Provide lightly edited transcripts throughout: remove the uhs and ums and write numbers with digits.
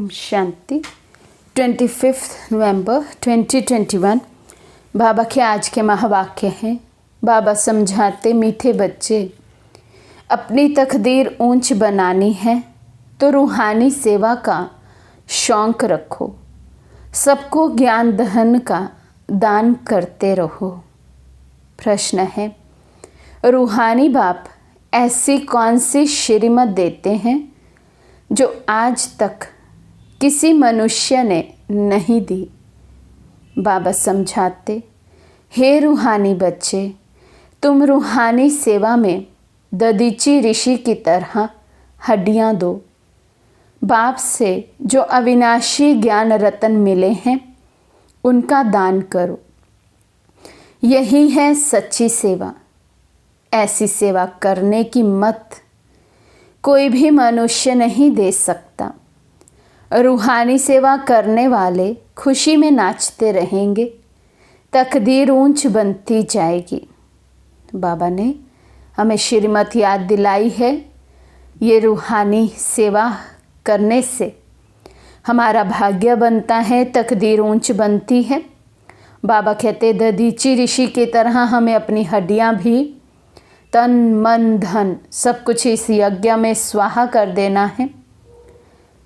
ओम शांति। 25 नवंबर 2021 बाबा के आज के महावाक्य हैं। बाबा समझाते, मीठे बच्चे, अपनी तकदीर ऊंच बनानी है तो रूहानी सेवा का शौक रखो। सबको ज्ञान धन का दान करते रहो। प्रश्न है, रूहानी बाप ऐसी कौन सी श्रीमत देते हैं जो आज तक किसी मनुष्य ने नहीं दी? बाबा समझाते, हे रूहानी बच्चे, तुम रूहानी सेवा में ददीची ऋषि की तरह हड्डियाँ दो। बाप से जो अविनाशी ज्ञान रतन मिले हैं उनका दान करो। यही है सच्ची सेवा। ऐसी सेवा करने की मत कोई भी मनुष्य नहीं दे सकता। रूहानी सेवा करने वाले खुशी में नाचते रहेंगे, तकदीर ऊंच बनती जाएगी। बाबा ने हमें श्रीमत याद दिलाई है। ये रूहानी सेवा करने से हमारा भाग्य बनता है, तकदीर ऊंच बनती है। बाबा कहते, ददीची ऋषि की तरह हमें अपनी हड्डियां भी, तन मन धन सब कुछ इस यज्ञ में स्वाहा कर देना है।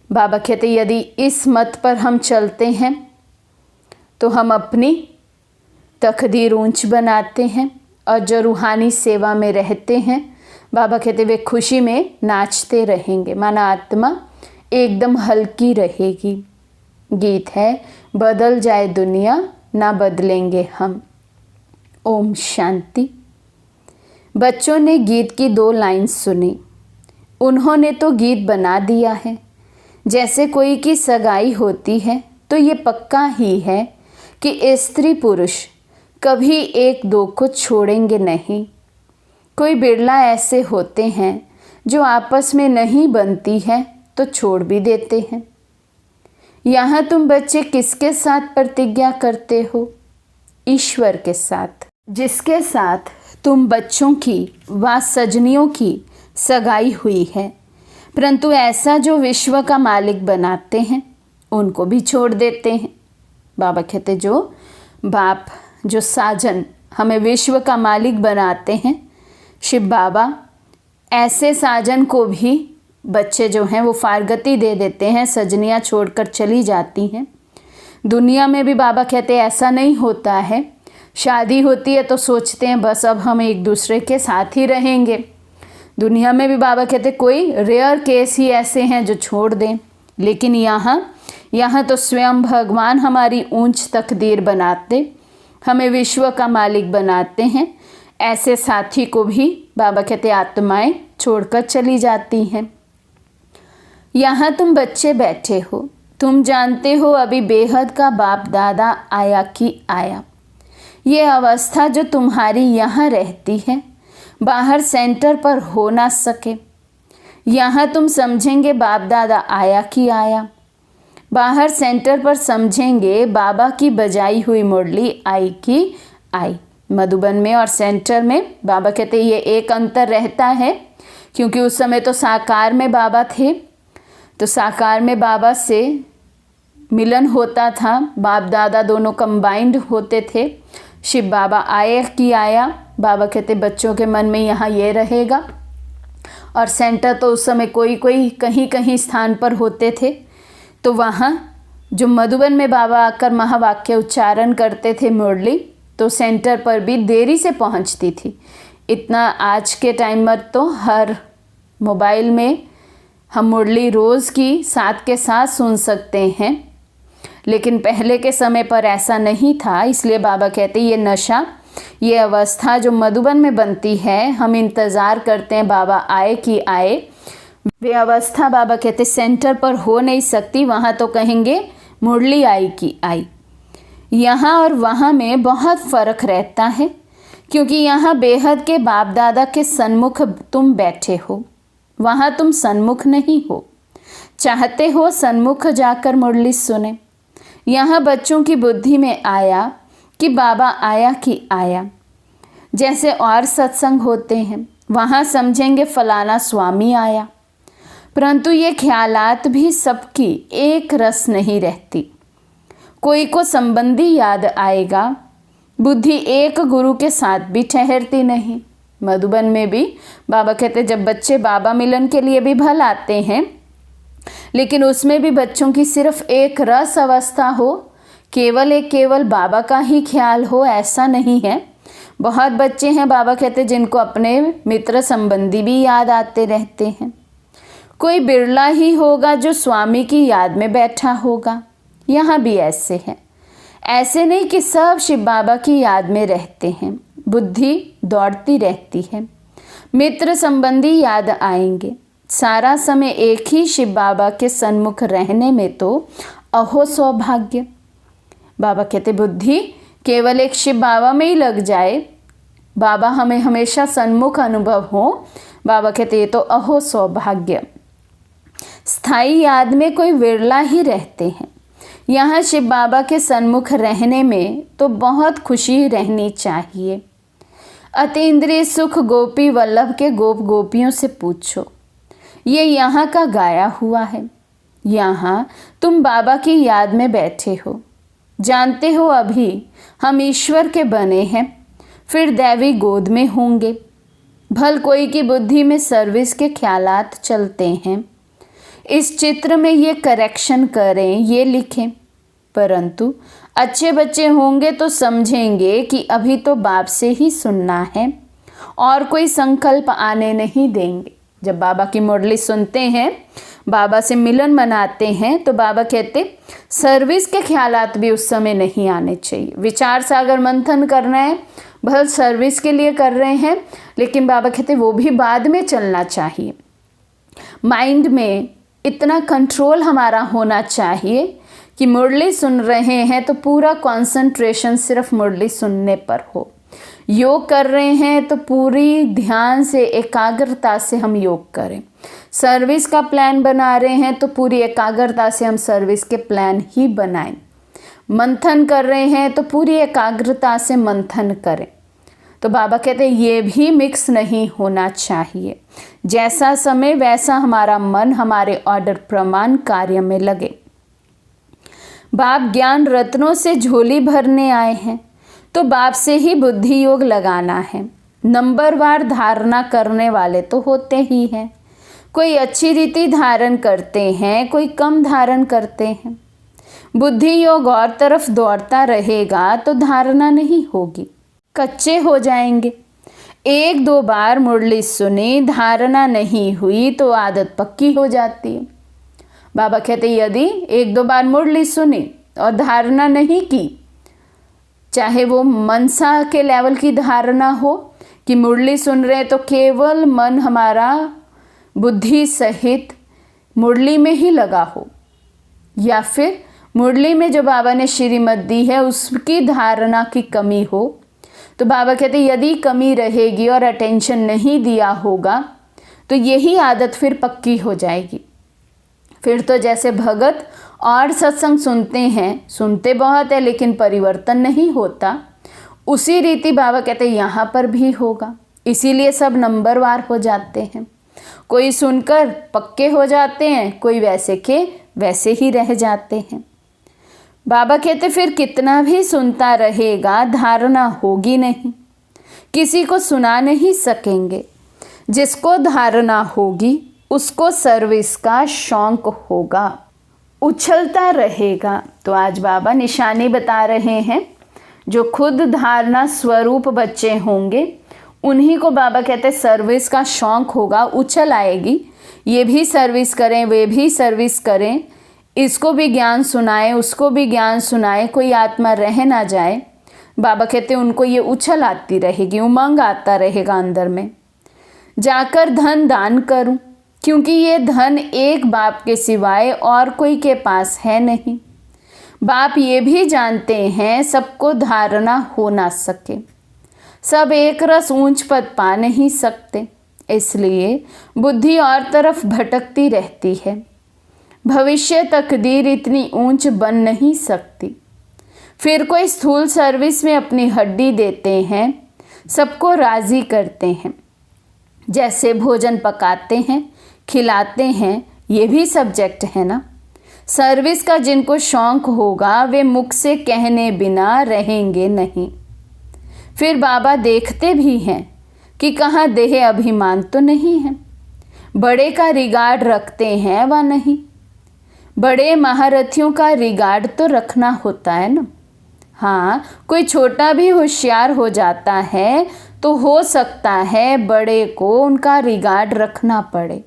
बाबा कहते, यदि इस मत पर हम चलते हैं तो हम अपनी तकदीर ऊंच बनाते हैं, और जो रूहानी सेवा में रहते हैं, बाबा कहते वे खुशी में नाचते रहेंगे। माना आत्मा एकदम हल्की रहेगी। गीत है, बदल जाए दुनिया ना बदलेंगे हम। ओम शांति। बच्चों ने गीत की 2 लाइन सुनी। उन्होंने तो गीत बना दिया है। जैसे कोई की सगाई होती है तो ये पक्का ही है कि स्त्री पुरुष कभी एक दो को छोड़ेंगे नहीं। कोई बिरला ऐसे होते हैं जो आपस में नहीं बनती है तो छोड़ भी देते हैं। यहाँ तुम बच्चे किसके साथ प्रतिज्ञा करते हो? ईश्वर के साथ, जिसके साथ तुम बच्चों की व सजनियों की सगाई हुई है। परंतु ऐसा जो विश्व का मालिक बनाते हैं उनको भी छोड़ देते हैं। बाबा कहते, जो बाप, जो साजन हमें विश्व का मालिक बनाते हैं, शिव बाबा ऐसे साजन को भी बच्चे जो हैं वो फारगती दे देते हैं, सजनियाँ छोड़कर चली जाती हैं। दुनिया में भी बाबा कहते ऐसा नहीं होता है। शादी होती है तो सोचते हैं बस अब हम एक दूसरे के साथ ही रहेंगे। दुनिया में भी बाबा कहते कोई रेयर केस ही ऐसे हैं जो छोड़ दें, लेकिन यहाँ तो स्वयं भगवान हमारी ऊंच तकदीर बनाते, हमें विश्व का मालिक बनाते हैं। ऐसे साथी को भी बाबा कहते आत्माएं छोड़कर चली जाती हैं। यहाँ तुम बच्चे बैठे हो, तुम जानते हो अभी बेहद का बाप दादा आया कि आया। ये अवस्था जो तुम्हारी यहाँ रहती है बाहर सेंटर पर हो ना सके। यहाँ तुम समझेंगे बाप दादा आया कि आया। बाहर सेंटर पर समझेंगे बाबा की बजाई हुई मुरली आई कि आई। मधुबन में और सेंटर में बाबा कहते ये एक अंतर रहता है, क्योंकि उस समय तो साकार में बाबा थे, तो साकार में बाबा से मिलन होता था, बाप दादा दोनों कंबाइंड होते थे। शिव बाबा आए कि आया, बाबा कहते बच्चों के मन में यहाँ ये रहेगा। और सेंटर तो उस समय कोई कहीं कहीं स्थान पर होते थे, तो वहाँ जो मधुबन में बाबा आकर महावाक्य उच्चारण करते थे मुरली, तो सेंटर पर भी देरी से पहुँचती थी। इतना आज के टाइम पर तो हर मोबाइल में हम मुरली रोज़ की साथ के साथ सुन सकते हैं, लेकिन पहले के समय पर ऐसा नहीं था। इसलिए बाबा कहते ये नशा, ये अवस्था जो मधुबन में बनती है, हम इंतज़ार करते हैं बाबा आए कि आए। वे अवस्था बाबा कहते सेंटर पर हो नहीं सकती। वहाँ तो कहेंगे मुरली आई कि आई। यहाँ और वहाँ में बहुत फ़र्क रहता है, क्योंकि यहाँ बेहद के बाप दादा के सन्मुख तुम बैठे हो, वहाँ तुम सन्मुख नहीं हो। चाहते हो सन्मुख जाकर मुरली सुने। यहाँ बच्चों की बुद्धि में आया कि बाबा आया कि आया। जैसे और सत्संग होते हैं, वहाँ समझेंगे फलाना स्वामी आया, परंतु ये ख्यालात भी सबकी एक रस नहीं रहती। कोई को संबंधी याद आएगा, बुद्धि एक गुरु के साथ भी ठहरती नहीं। मधुबन में भी बाबा कहते जब बच्चे बाबा मिलन के लिए भी भल आते हैं, लेकिन उसमें भी बच्चों की सिर्फ एक रस अवस्था हो, केवल बाबा का ही ख्याल हो, ऐसा नहीं है। बहुत बच्चे हैं बाबा कहते जिनको अपने मित्र संबंधी भी याद आते रहते हैं। कोई बिरला ही होगा जो स्वामी की याद में बैठा होगा। यहाँ भी ऐसे है, ऐसे नहीं कि सब शिव बाबा की याद में रहते हैं। बुद्धि दौड़ती रहती है, मित्र संबंधी याद आएंगे। सारा समय एक ही शिव बाबा के सन्मुख रहने में तो अहो सौभाग्य। बाबा कहते बुद्धि केवल एक शिव बाबा में ही लग जाए, बाबा हमें हमेशा सन्मुख अनुभव हो, बाबा कहते ये तो अहो सौभाग्य। स्थायी याद में कोई विरला ही रहते हैं। यहाँ शिव बाबा के सन्मुख रहने में तो बहुत खुशी रहनी चाहिए। अतीन्द्रिय सुख गोपी वल्लभ के गोप गोपियों से पूछो, ये यहाँ का गाया हुआ है। यहाँ तुम बाबा की याद में बैठे हो, जानते हो अभी हम ईश्वर के बने हैं, फिर दैवी गोद में होंगे। भल कोई की बुद्धि में सर्विस के ख्यालात चलते हैं, इस चित्र में ये करेक्शन करें, ये लिखें। परंतु अच्छे बच्चे होंगे तो समझेंगे कि अभी तो बाप से ही सुनना है और कोई संकल्प आने नहीं देंगे। जब बाबा की मुरली सुनते हैं, बाबा से मिलन मनाते हैं, तो बाबा कहते सर्विस के ख्यालात भी उस समय नहीं आने चाहिए। विचार सागर मंथन करना है, भल सर्विस के लिए कर रहे हैं, लेकिन बाबा कहते वो भी बाद में चलना चाहिए। माइंड में इतना कंट्रोल हमारा होना चाहिए कि मुरली सुन रहे हैं तो पूरा कंसंट्रेशन सिर्फ मुरली सुनने पर हो। योग कर रहे हैं तो पूरी ध्यान से एकाग्रता से हम योग करें। सर्विस का प्लान बना रहे हैं तो पूरी एकाग्रता से हम सर्विस के प्लान ही बनाएं। मंथन कर रहे हैं तो पूरी एकाग्रता से मंथन करें। तो बाबा कहते हैं ये भी मिक्स नहीं होना चाहिए। जैसा समय वैसा हमारा मन हमारे ऑर्डर प्रमाण कार्य में लगे। बाप ज्ञान रत्नों से झोली भरने आए हैं, तो बाप से ही बुद्धि योग लगाना है। नंबरवार धारणा करने वाले तो होते ही हैं। कोई अच्छी रीति धारण करते हैं, कोई कम धारण करते हैं। बुद्धि योग और तरफ दौड़ता रहेगा तो धारणा नहीं होगी, कच्चे हो जाएंगे। एक दो बार मुरली सुनी, धारणा नहीं हुई तो आदत पक्की हो जाती है। बाबा कहते यदि एक दो बार मुरली सुनी और धारणा नहीं की, चाहे वो मनसा के लेवल की धारणा हो कि मुरली सुन रहे तो केवल मन हमारा बुद्धि सहित मुरली में ही लगा हो, या फिर मुरली में जो बाबा ने श्रीमत दी है उसकी धारणा की कमी हो, तो बाबा कहते यदि कमी रहेगी और अटेंशन नहीं दिया होगा तो यही आदत फिर पक्की हो जाएगी। फिर तो जैसे भगत और सत्संग सुनते हैं, सुनते बहुत है लेकिन परिवर्तन नहीं होता, उसी रीति बाबा कहते यहाँ पर भी होगा। इसीलिए सब नंबरवार हो जाते हैं। कोई सुनकर पक्के हो जाते हैं, कोई वैसे के वैसे ही रह जाते हैं। बाबा कहते फिर कितना भी सुनता रहेगा धारणा होगी नहीं, किसी को सुना नहीं सकेंगे। जिसको धारणा होगी उसको सर्विस का शौक होगा, उछलता रहेगा। तो आज बाबा निशानी बता रहे हैं, जो खुद धारणा स्वरूप बच्चे होंगे उन्हीं को बाबा कहते सर्विस का शौक होगा, उछल आएगी। ये भी सर्विस करें, वे भी सर्विस करें, इसको भी ज्ञान सुनाए, उसको भी ज्ञान सुनाए, कोई आत्मा रह ना जाए। बाबा कहते उनको ये उछल आती रहेगी, उमंग आता रहेगा अंदर में। जाकर धन दान करूं, क्योंकि ये धन एक बाप के सिवाय और कोई के पास है नहीं। बाप ये भी जानते हैं सबको धारणा हो ना सके, सब एक रस ऊंच पद पा नहीं सकते, इसलिए बुद्धि और तरफ भटकती रहती है। भविष्य तकदीर इतनी ऊंच बन नहीं सकती। फिर कोई स्थूल सर्विस में अपनी हड्डी देते हैं, सबको राज़ी करते हैं। जैसे भोजन पकाते हैं, खिलाते हैं, ये भी सब्जेक्ट है ना। सर्विस का जिनको शौक होगा वे मुख से कहने बिना रहेंगे नहीं। फिर बाबा देखते भी हैं कि कहाँ देह अभिमान तो नहीं है, बड़े का रिगार्ड रखते हैं व नहीं। बड़े महारथियों का रिगार्ड तो रखना होता है ना। हाँ, कोई छोटा भी होशियार हो जाता है तो हो सकता है बड़े को उनका रिगार्ड रखना पड़े,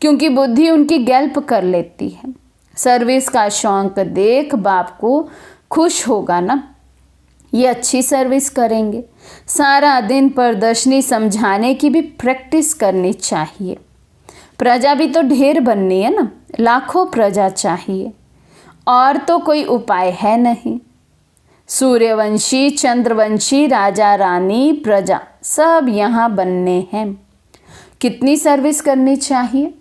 क्योंकि बुद्धि उनकी गैल्प कर लेती है। सर्विस का शौक देख बाप को खुश होगा ना, ये अच्छी सर्विस करेंगे। सारा दिन प्रदर्शनी समझाने की भी प्रैक्टिस करनी चाहिए। प्रजा भी तो ढेर बननी है ना, लाखों प्रजा चाहिए, और तो कोई उपाय है नहीं। सूर्यवंशी, चंद्रवंशी, राजा रानी, प्रजा सब यहाँ बनने हैं। कितनी सर्विस करनी चाहिए?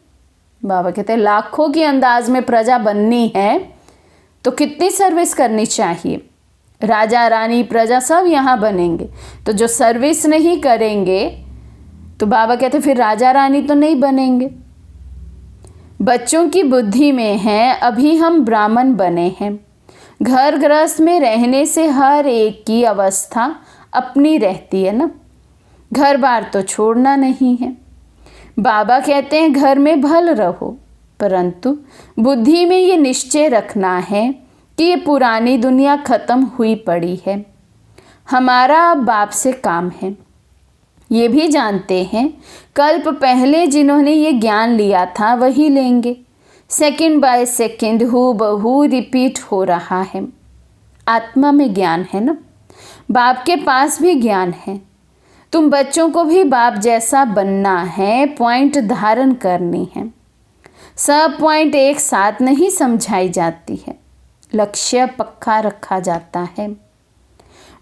बाबा कहते हैं लाखों की अंदाज में प्रजा बननी है तो कितनी सर्विस करनी चाहिए। राजा रानी प्रजा सब यहाँ बनेंगे, तो जो सर्विस नहीं करेंगे तो बाबा कहते फिर राजा रानी तो नहीं बनेंगे। बच्चों की बुद्धि में है अभी हम ब्राह्मण बने हैं। घर गृहस्थ में रहने से हर एक की अवस्था अपनी रहती है ना, घर बार तो छोड़ना नहीं है। बाबा कहते हैं घर में भल रहो, परंतु बुद्धि में ये निश्चय रखना है कि ये पुरानी दुनिया खत्म हुई पड़ी है, हमारा अब बाप से काम है। ये भी जानते हैं कल्प पहले जिन्होंने ये ज्ञान लिया था वही लेंगे। सेकंड बाय सेकंड हूबहू रिपीट हो रहा है। आत्मा में ज्ञान है ना, बाप के पास भी ज्ञान है। तुम बच्चों को भी बाप जैसा बनना है, पॉइंट धारण करनी है। सब पॉइंट एक साथ नहीं समझाई जाती है, लक्ष्य पक्का रखा जाता है।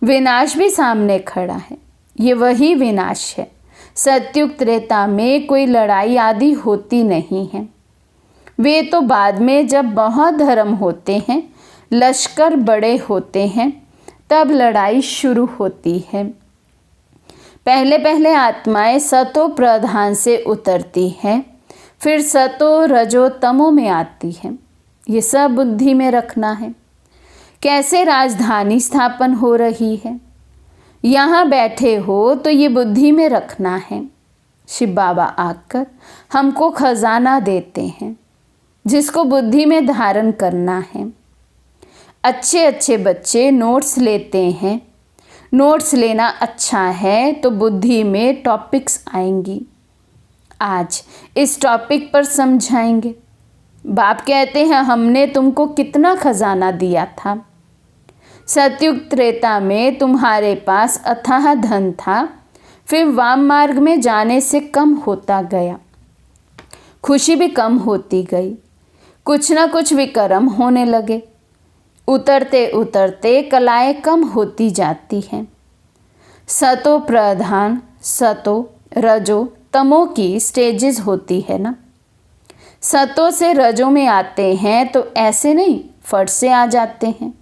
विनाश भी सामने खड़ा है, ये वही विनाश है। सत्युग त्रेता में कोई लड़ाई आदि होती नहीं है, वे तो बाद में जब बहुत धर्म होते हैं, लश्कर बड़े होते हैं, तब लड़ाई शुरू होती है। पहले पहले आत्माएं सतो प्रधान से उतरती हैं, फिर सतो रजो तमो में आती हैं। ये सब बुद्धि में रखना है। कैसे राजधानी स्थापन हो रही है, यहाँ बैठे हो तो ये बुद्धि में रखना है। शिव बाबा आकर हमको खजाना देते हैं, जिसको बुद्धि में धारण करना है। अच्छे अच्छे बच्चे नोट्स लेते हैं। नोट्स लेना अच्छा है तो बुद्धि में टॉपिक्स आएंगी। आज इस टॉपिक पर समझाएंगे। बाप कहते हैं हमने तुमको कितना खजाना दिया था। सतयुग त्रेता में तुम्हारे पास अथाह धन था, फिर वाम मार्ग में जाने से कम होता गया, खुशी भी कम होती गई, कुछ ना कुछ विकर्म होने लगे। उतरते उतरते कलाएं कम होती जाती हैं। सतो प्रधान, सतो रजो तमो की स्टेजेस होती है ना। सतो से रजो में आते हैं तो ऐसे नहीं फट से आ जाते हैं।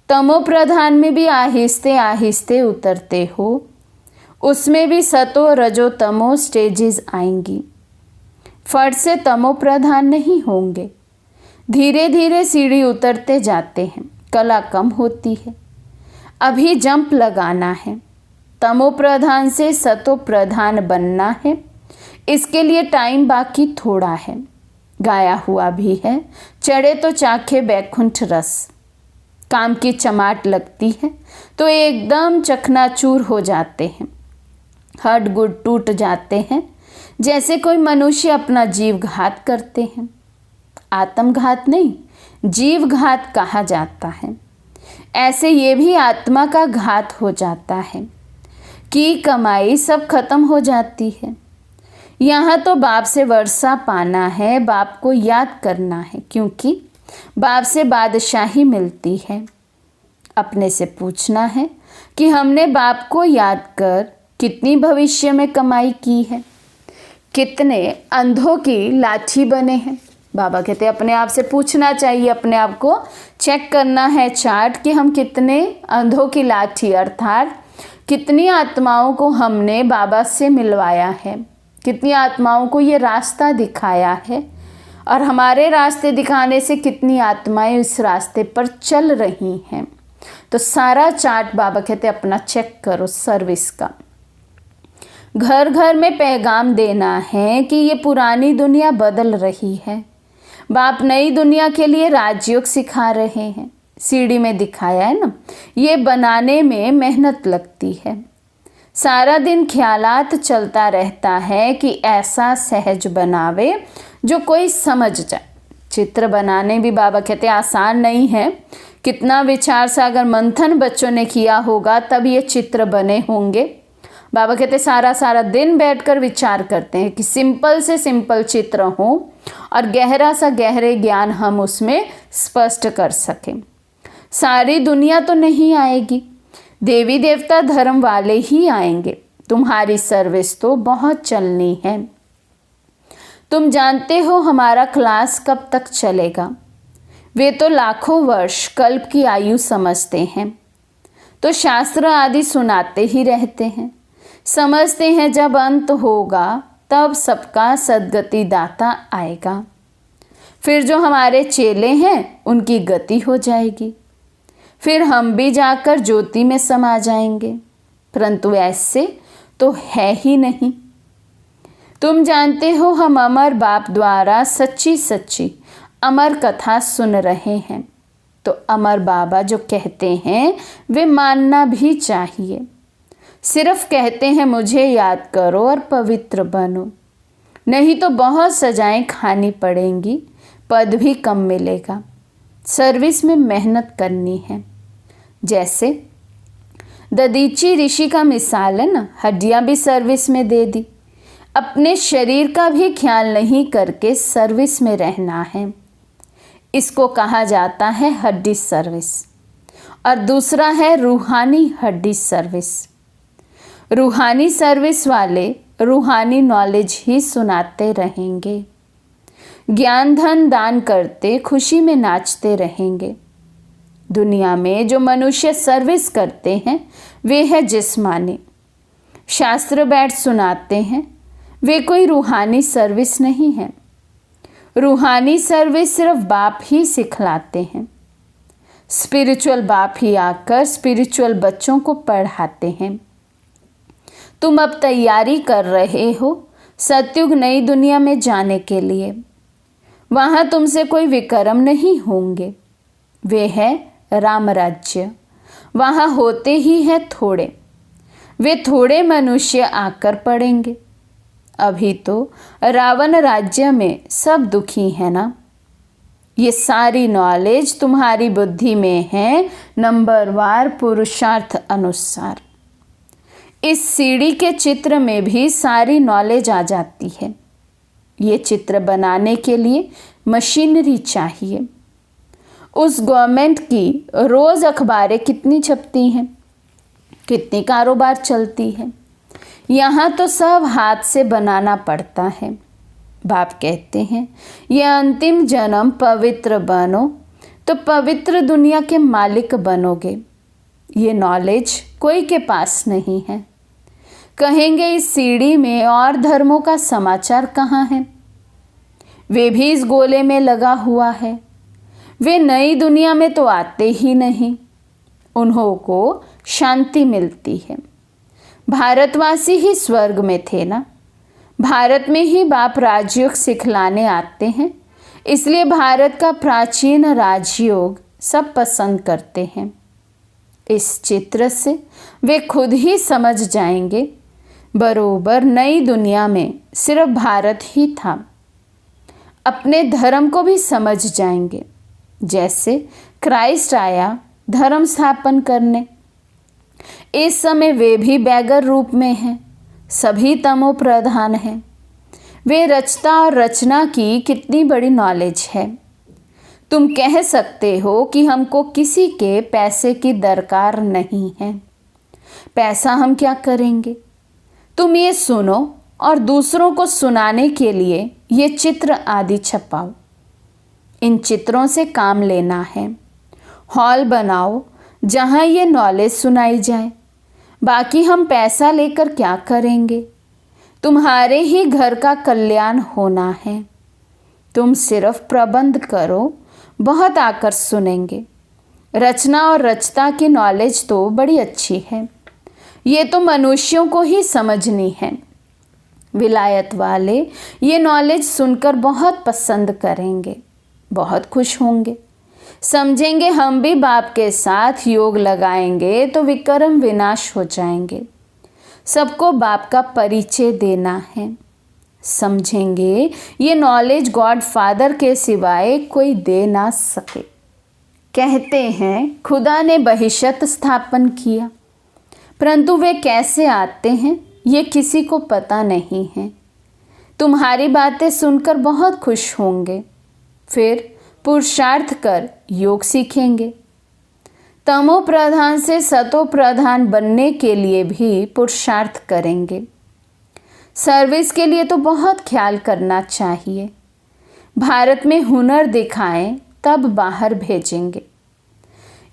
तमो प्रधान में भी आहिस्ते आहिस्ते उतरते हो, उसमें भी सतो रजो तमो स्टेजेस आएंगी। फट से तमो प्रधान नहीं होंगे, धीरे धीरे सीढ़ी उतरते जाते हैं, कला कम होती है। अभी जंप लगाना है, तमो प्रधान से सतो प्रधान बनना है। इसके लिए टाइम बाकी थोड़ा है। गाया हुआ भी है, चढ़े तो चाखे बैकुंठ रस। काम की चमाट लगती है तो एकदम चकनाचूर हो जाते हैं, हड्ड गुड टूट जाते हैं, जैसे कोई मनुष्य अपना जीव घात करते हैं। आत्मघात नहीं, जीव घात कहा जाता है। ऐसे ये भी आत्मा का घात हो जाता है कि कमाई सब खत्म हो जाती है। यहाँ तो बाप से वर्षा पाना है, बाप को याद करना है, क्योंकि बाप से बादशाही मिलती है। अपने से पूछना है कि हमने बाप को याद कर कितनी भविष्य में कमाई की है, कितने अंधों की लाठी बने हैं। बाबा कहते हैं अपने आप से पूछना चाहिए, अपने आप को चेक करना है चार्ट कि हम कितने अंधों की लाठी अर्थात कितनी आत्माओं को हमने बाबा से मिलवाया है, कितनी आत्माओं को ये रास्ता दिखाया है, और हमारे रास्ते दिखाने से कितनी आत्माएं इस रास्ते पर चल रही हैं। तो सारा चार्ट बाबा कहते अपना चेक करो सर्विस का। घर घर में पैगाम देना है कि ये पुरानी दुनिया बदल रही है। बाप नई दुनिया के लिए राजयोग सिखा रहे हैं। सीढ़ी में दिखाया है ना, ये बनाने में मेहनत लगती है। सारा दिन ख्यालात चलता रहता है कि ऐसा सहज बनावे जो कोई समझ जाए। चित्र बनाने भी बाबा कहते आसान नहीं है। कितना विचार सागर मंथन बच्चों ने किया होगा तब ये चित्र बने होंगे। बाबा कहते सारा दिन बैठकर विचार करते हैं कि सिंपल से सिंपल चित्र हो और गहरा सा गहरे ज्ञान हम उसमें स्पष्ट कर सकें। सारी दुनिया तो नहीं आएगी, देवी देवता धर्म वाले ही आएंगे। तुम्हारी सर्विस तो बहुत चलनी है। तुम जानते हो हमारा क्लास कब तक चलेगा। वे तो लाखों वर्ष कल्प की आयु समझते हैं, तो शास्त्र आदि सुनाते ही रहते हैं। समझते हैं जब अंत होगा तब सबका सद्गति दाता आएगा। फिर जो हमारे चेले हैं उनकी गति हो जाएगी। फिर हम भी जाकर ज्योति में समा जाएंगे, परंतु ऐसे तो है ही नहीं। तुम जानते हो हम अमर बाप द्वारा सच्ची सच्ची अमर कथा सुन रहे हैं, तो अमर बाबा जो कहते हैं वे मानना भी चाहिए। सिर्फ कहते हैं मुझे याद करो और पवित्र बनो, नहीं तो बहुत सजाएं खानी पड़ेंगी, पद भी कम मिलेगा। सर्विस में मेहनत करनी है। जैसे ददीची ऋषि का मिसाल है ना, हड्डियां भी सर्विस में दे दी। अपने शरीर का भी ख्याल नहीं करके सर्विस में रहना है। इसको कहा जाता है हड्डी सर्विस। और दूसरा है रूहानी हड्डी सर्विस। रूहानी सर्विस वाले रूहानी नॉलेज ही सुनाते रहेंगे, ज्ञान धन दान करते खुशी में नाचते रहेंगे। दुनिया में जो मनुष्य सर्विस करते हैं वे है जिस्मानी। शास्त्र बैठ सुनाते हैं, वे कोई रूहानी सर्विस नहीं है। रूहानी सर्विस सिर्फ बाप ही सिखलाते हैं। स्पिरिचुअल बाप ही आकर स्पिरिचुअल बच्चों को पढ़ाते हैं। तुम अब तैयारी कर रहे हो सतयुग नई दुनिया में जाने के लिए। वहाँ तुमसे कोई विक्रम नहीं होंगे, वे है राम राज्य। वहाँ होते ही है थोड़े, वे थोड़े मनुष्य आकर पड़ेंगे। अभी तो रावण राज्य में सब दुखी है ना। ये सारी नॉलेज तुम्हारी बुद्धि में है, नंबरवार पुरुषार्थ अनुसार। इस सीढ़ी के चित्र में भी सारी नॉलेज आ जाती है। ये चित्र बनाने के लिए मशीनरी चाहिए। उस गवर्नमेंट की रोज़ अखबारें कितनी छपती हैं, कितनी कारोबार चलती है। यहाँ तो सब हाथ से बनाना पड़ता है। बाप कहते हैं ये अंतिम जन्म पवित्र बनो तो पवित्र दुनिया के मालिक बनोगे। ये नॉलेज कोई के पास नहीं है। कहेंगे इस सीढ़ी में और धर्मों का समाचार कहाँ है। वे भी इस गोले में लगा हुआ है। वे नई दुनिया में तो आते ही नहीं। उन्हों को शांति मिलती है। भारतवासी ही स्वर्ग में थे ना। भारत में ही बाप राजयोग सिखलाने आते हैं, इसलिए भारत का प्राचीन राजयोग सब पसंद करते हैं। इस चित्र से वे खुद ही समझ जाएंगे बरोबर नई दुनिया में सिर्फ भारत ही था। अपने धर्म को भी समझ जाएंगे। जैसे क्राइस्ट आया धर्म स्थापन करने, इस समय वे भी बैगर रूप में हैं। सभी तमो प्रधान हैं। वे रचता और रचना की कितनी बड़ी नॉलेज है। तुम कह सकते हो कि हमको किसी के पैसे की दरकार नहीं है। पैसा हम क्या करेंगे। तुम ये सुनो और दूसरों को सुनाने के लिए ये चित्र आदि छपाओ। इन चित्रों से काम लेना है। हॉल बनाओ जहाँ ये नॉलेज सुनाई जाए। बाकी हम पैसा लेकर क्या करेंगे। तुम्हारे ही घर का कल्याण होना है। तुम सिर्फ प्रबंध करो, बहुत आकर सुनेंगे। रचना और रचता की नॉलेज तो बड़ी अच्छी है, ये तो मनुष्यों को ही समझनी है। विलायत वाले ये नॉलेज सुनकर बहुत पसंद करेंगे, बहुत खुश होंगे, समझेंगे हम भी बाप के साथ योग लगाएंगे तो विक्रम विनाश हो जाएंगे। सबको बाप का परिचय देना है। समझेंगे ये नॉलेज गॉड फादर के सिवाय कोई दे ना सके। कहते हैं खुदा ने बहिष्त स्थापन किया, परंतु वे कैसे आते हैं ये किसी को पता नहीं है। तुम्हारी बातें सुनकर बहुत खुश होंगे, फिर पुरुषार्थ कर योग सीखेंगे। तमो प्रधान से सतो प्रधान बनने के लिए भी पुरुषार्थ करेंगे। सर्विस के लिए तो बहुत ख्याल करना चाहिए। भारत में हुनर दिखाएं तब बाहर भेजेंगे।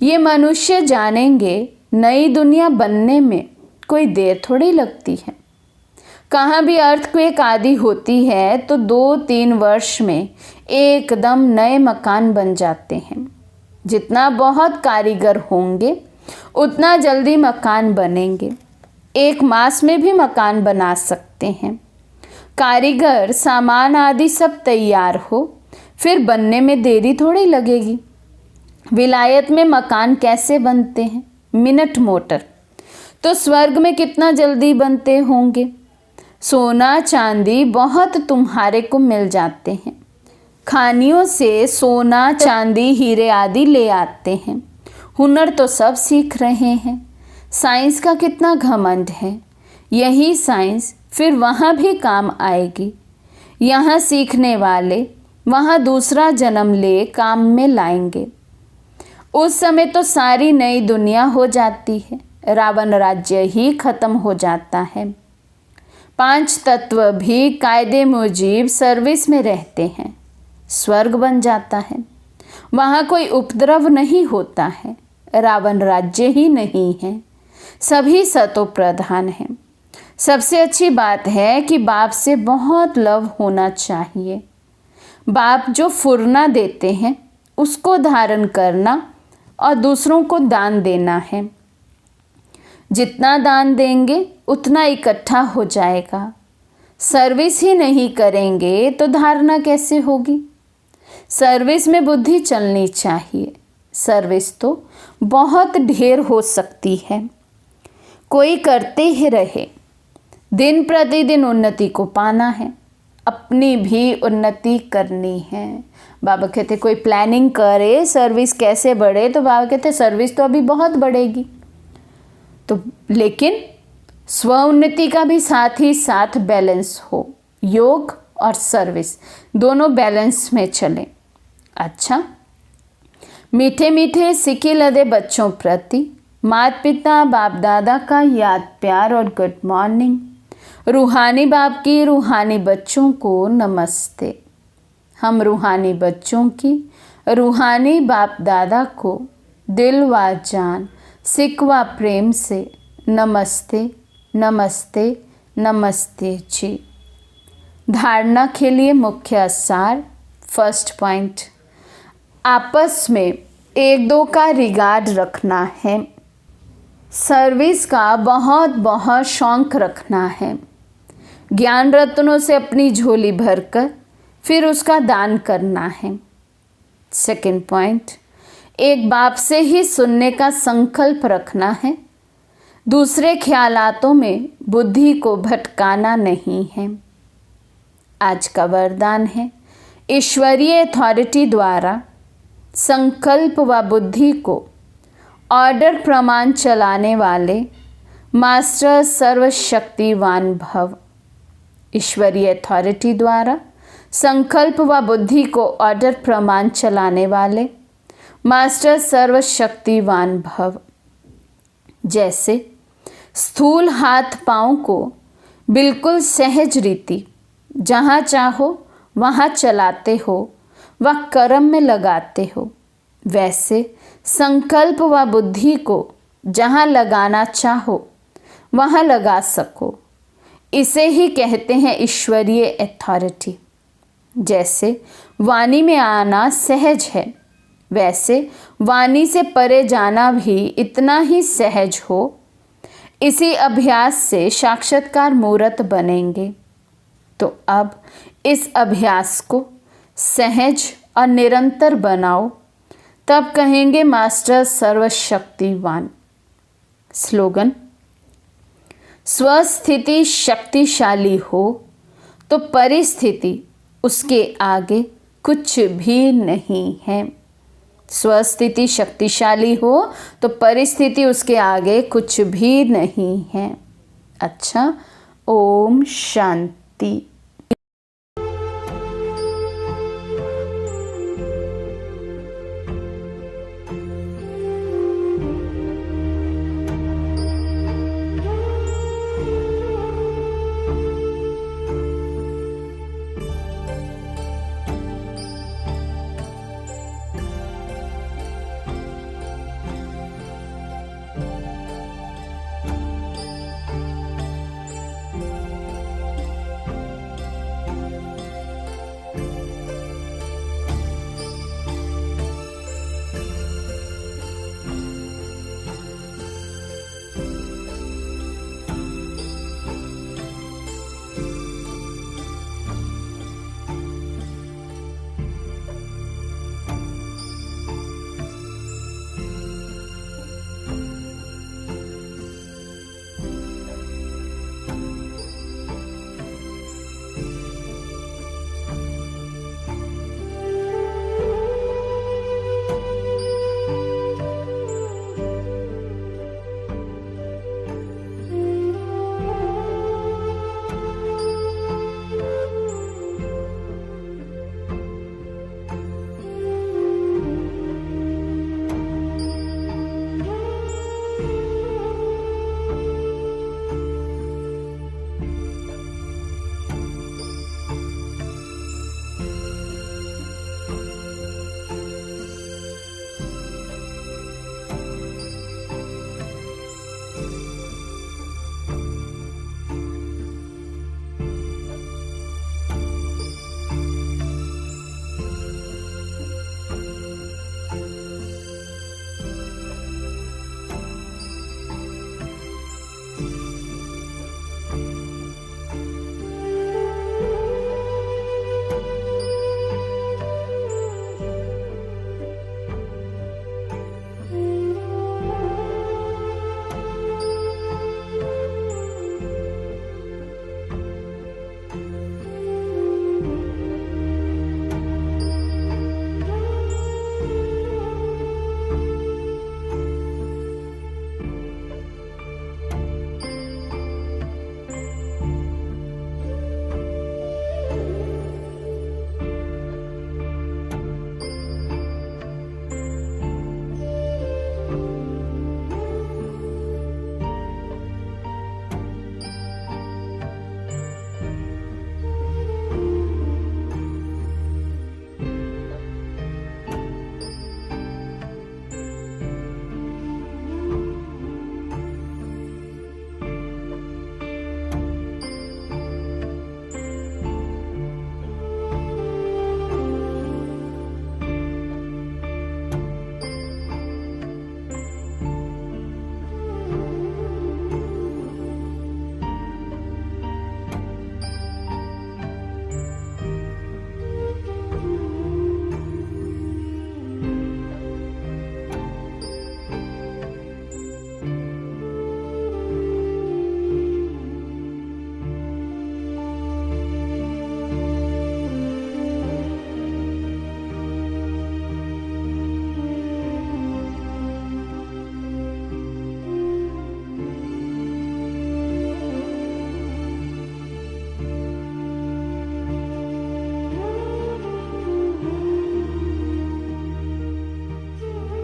ये मनुष्य जानेंगे नई दुनिया बनने में कोई देर थोड़ी लगती है। कहाँ भी अर्थक्वेक आदि होती है तो 2-3 वर्ष में एकदम नए मकान बन जाते हैं। जितना बहुत कारीगर होंगे उतना जल्दी मकान बनेंगे। 1 मास में भी मकान बना सकते हैं। कारीगर सामान आदि सब तैयार हो, फिर बनने में देरी थोड़ी लगेगी। विलायत में मकान कैसे बनते हैं? Minute motor. तो स्वर्ग में कितना जल्दी बनते होंगे। सोना चांदी बहुत तुम्हारे को मिल जाते हैं। खानियों से सोना चांदी हीरे आदि ले आते हैं। हुनर तो सब सीख रहे हैं। साइंस का कितना घमंड है। यही साइंस फिर वहाँ भी काम आएगी। यहाँ सीखने वाले वहाँ दूसरा जन्म ले काम में लाएंगे। उस समय तो सारी नई दुनिया हो जाती है। रावण राज्य ही खत्म हो जाता है। 5 तत्व भी कायदे मुजीब सर्विस में रहते हैं। स्वर्ग बन जाता है। वहाँ कोई उपद्रव नहीं होता है। रावण राज्य ही नहीं है। सभी सतो प्रधान हैं। सबसे अच्छी बात है कि बाप से बहुत लव होना चाहिए। बाप जो फुरना देते हैं उसको धारण करना और दूसरों को दान देना है। जितना दान देंगे उतना इकट्ठा हो जाएगा। सर्विस ही नहीं करेंगे तो धारणा कैसे होगी। सर्विस में बुद्धि चलनी चाहिए। सर्विस तो बहुत ढेर हो सकती है, कोई करते ही रहे। दिन प्रतिदिन उन्नति को पाना है, अपनी भी उन्नति करनी है। बाबा कहते कोई प्लानिंग करे सर्विस कैसे बढ़े, तो बाबा कहते सर्विस तो अभी बहुत बढ़ेगी, तो लेकिन स्व उन्नति का भी साथ ही साथ बैलेंस हो। योग और सर्विस दोनों बैलेंस में चलें। अच्छा, मीठे मीठे सिके लदे बच्चों प्रति माता पिता बाप दादा का याद प्यार और गुड मॉर्निंग। रूहानी बाप की रूहानी बच्चों को नमस्ते। हम रूहानी बच्चों की रूहानी बाप दादा को दिल व जान सिक व प्रेम से नमस्ते नमस्ते नमस्ते जी। धारणा के लिए मुख्य सार। फर्स्ट पॉइंट, आपस में 1-2 का रिगार्ड रखना है। सर्विस का बहुत बहुत शौक रखना है। ज्ञान रत्नों से अपनी झोली भरकर फिर उसका दान करना है। सेकंड पॉइंट, एक बाप से ही सुनने का संकल्प रखना है। दूसरे ख्यालातों में बुद्धि को भटकाना नहीं है। आज का वरदान है, ईश्वरीय अथॉरिटी द्वारा संकल्प व बुद्धि को ऑर्डर प्रमाण चलाने वाले मास्टर सर्वशक्तिवान भव। ईश्वरीय अथॉरिटी द्वारा संकल्प व बुद्धि को ऑर्डर प्रमाण चलाने वाले मास्टर सर्वशक्तिवान भव। जैसे स्थूल हाथ पाँव को बिल्कुल सहज रीति जहाँ चाहो वहाँ चलाते हो व कर्म में लगाते हो, वैसे संकल्प व बुद्धि को जहाँ लगाना चाहो वहाँ लगा सको। इसे ही कहते हैं ईश्वरीय अथॉरिटी। जैसे वाणी में आना सहज है, वैसे वाणी से परे जाना भी इतना ही सहज हो। इसी अभ्यास से साक्षात्कार मूर्त बनेंगे। तो अब इस अभ्यास को सहज और निरंतर बनाओ, तब कहेंगे मास्टर सर्वशक्तिवान। स्लोगन: स्वस्थिति शक्तिशाली हो तो परिस्थिति उसके आगे कुछ भी नहीं है। स्वस्थिति शक्तिशाली हो तो परिस्थिति उसके आगे कुछ भी नहीं है। अच्छा, ओम शांति।